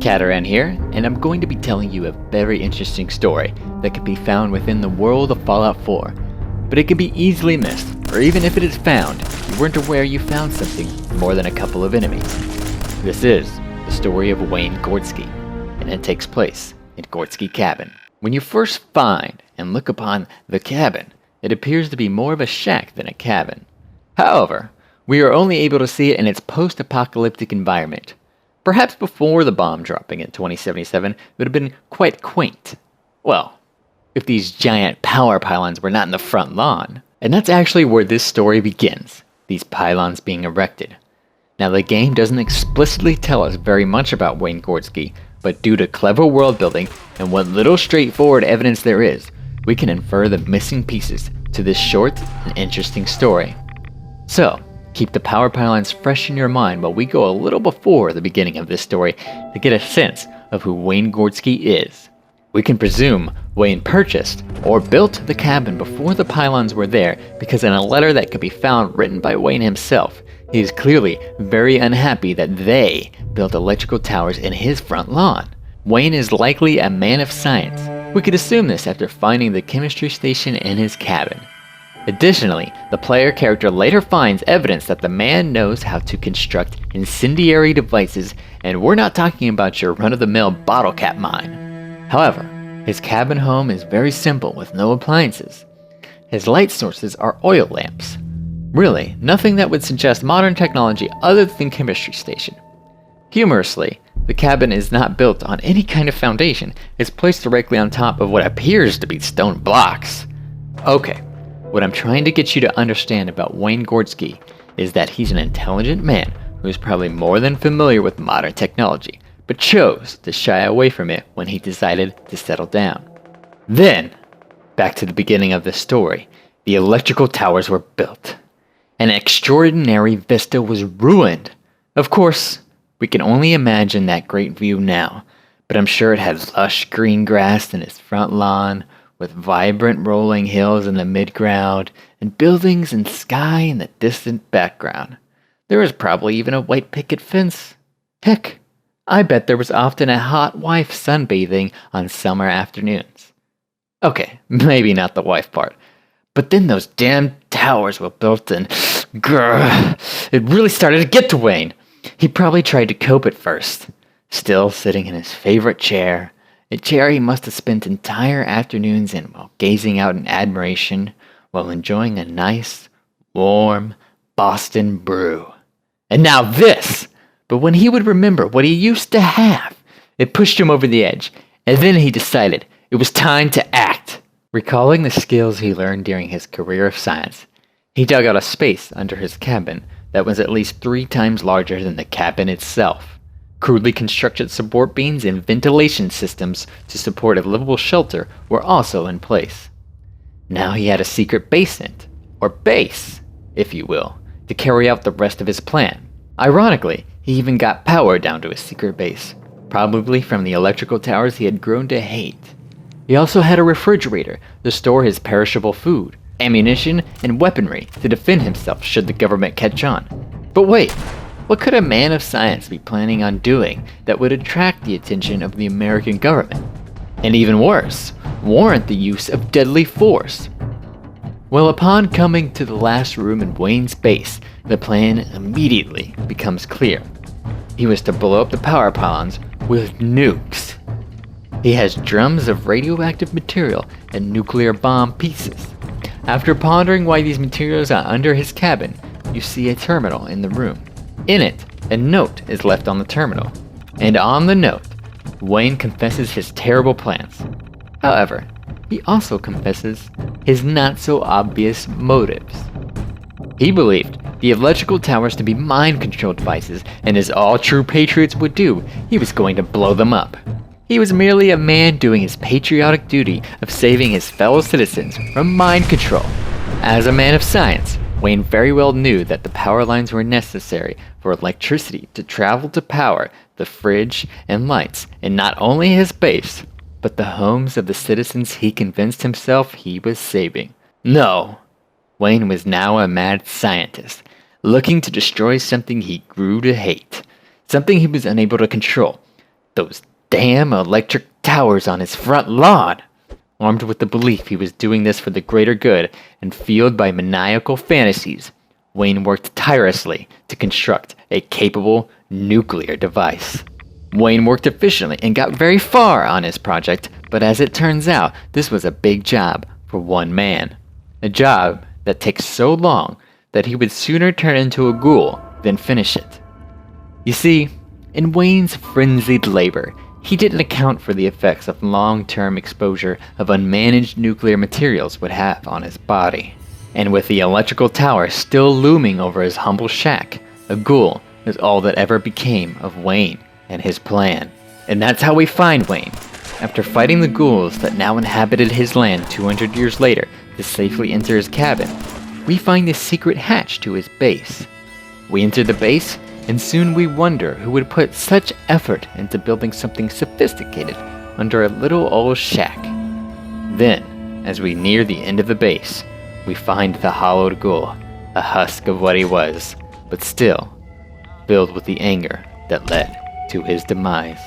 Catarann here, and I'm going to be telling you a very interesting story that can be found within the world of Fallout 4, but it can be easily missed, or even if it is found, you weren't aware you found something more than a couple of enemies. This is the story of Wayne Gorski, and it takes place in Gorski Cabin. When you first find and look upon the cabin, it appears to be more of a shack than a cabin. However, we are only able to see it in its post-apocalyptic environment. Perhaps before the bomb dropping in 2077 it would have been quite quaint. Well, if these giant power pylons were not in the front lawn. And that's actually where this story begins, these pylons being erected. Now the game doesn't explicitly tell us very much about Wayne Gorski, but due to clever world building and what little straightforward evidence there is, we can infer the missing pieces to this short and interesting story. So, keep the power pylons fresh in your mind while we go a little before the beginning of this story to get a sense of who Wayne Gorski is. We can presume Wayne purchased or built the cabin before the pylons were there because in a letter that could be found written by Wayne himself, he is clearly very unhappy that they built electrical towers in his front lawn. Wayne is likely a man of science. We could assume this after finding the chemistry station in his cabin. Additionally, the player character later finds evidence that the man knows how to construct incendiary devices, and we're not talking about your run-of-the-mill bottle cap mine. However, his cabin home is very simple with no appliances. His light sources are oil lamps. Really, nothing that would suggest modern technology other than chemistry station. Humorously, the cabin is not built on any kind of foundation. It's placed directly on top of what appears to be stone blocks. Okay. What I'm trying to get you to understand about Wayne Gorski is that he's an intelligent man who is probably more than familiar with modern technology, but chose to shy away from it when he decided to settle down. Then, back to the beginning of the story, the electrical towers were built. An extraordinary vista was ruined. Of course, we can only imagine that great view now, but I'm sure it had lush green grass in its front lawn, with vibrant rolling hills in the midground, and buildings and sky in the distant background. There was probably even a white picket fence. Heck, I bet there was often a hot wife sunbathing on summer afternoons. Okay, maybe not the wife part. But then those damn towers were built and it really started to get to Wayne. He probably tried to cope at first, still sitting in his favorite chair, a chair he must have spent entire afternoons in while gazing out in admiration while enjoying a nice, warm Boston brew. And now this! But when he would remember what he used to have, it pushed him over the edge, and then he decided it was time to act. Recalling the skills he learned during his career of science, he dug out a space under his cabin that was at least 3 times larger than the cabin itself. Crudely constructed support beams and ventilation systems to support a livable shelter were also in place. Now he had a secret basement, or base, if you will, to carry out the rest of his plan. Ironically, he even got power down to his secret base, probably from the electrical towers he had grown to hate. He also had a refrigerator to store his perishable food, ammunition, and weaponry to defend himself should the government catch on. But wait! What could a man of science be planning on doing that would attract the attention of the American government? And even worse, warrant the use of deadly force? Well, upon coming to the last room in Wayne's base, the plan immediately becomes clear. He was to blow up the power pylons with nukes. He has drums of radioactive material and nuclear bomb pieces. After pondering why these materials are under his cabin, you see a terminal in the room. In it, a note is left on the terminal, and on the note, Wayne confesses his terrible plans. However, he also confesses his not-so-obvious motives. He believed the electrical towers to be mind control devices, and as all true patriots would do, he was going to blow them up. He was merely a man doing his patriotic duty of saving his fellow citizens from mind control. As a man of science, Wayne very well knew that the power lines were necessary for electricity to travel to power the fridge and lights in not only his base, but the homes of the citizens he convinced himself he was saving. No, Wayne was now a mad scientist, looking to destroy something he grew to hate, something he was unable to control, Those damn electric towers on his front lawn! Armed with the belief he was doing this for the greater good and fueled by maniacal fantasies, Wayne worked tirelessly to construct a capable nuclear device. Wayne worked efficiently and got very far on his project, but as it turns out, this was a big job for one man. A job that takes so long that he would sooner turn into a ghoul than finish it. You see, in Wayne's frenzied labor, he didn't account for the effects of long-term exposure of unmanaged nuclear materials would have on his body. And with the electrical tower still looming over his humble shack, a ghoul is all that ever became of Wayne and his plan. And that's how we find Wayne. After fighting the ghouls that now inhabited his land 200 years later to safely enter his cabin, we find the secret hatch to his base. We enter the base, and soon we wonder who would put such effort into building something sophisticated under a little old shack. Then, as we near the end of the base, we find the hollowed ghoul, a husk of what he was, but still filled with the anger that led to his demise.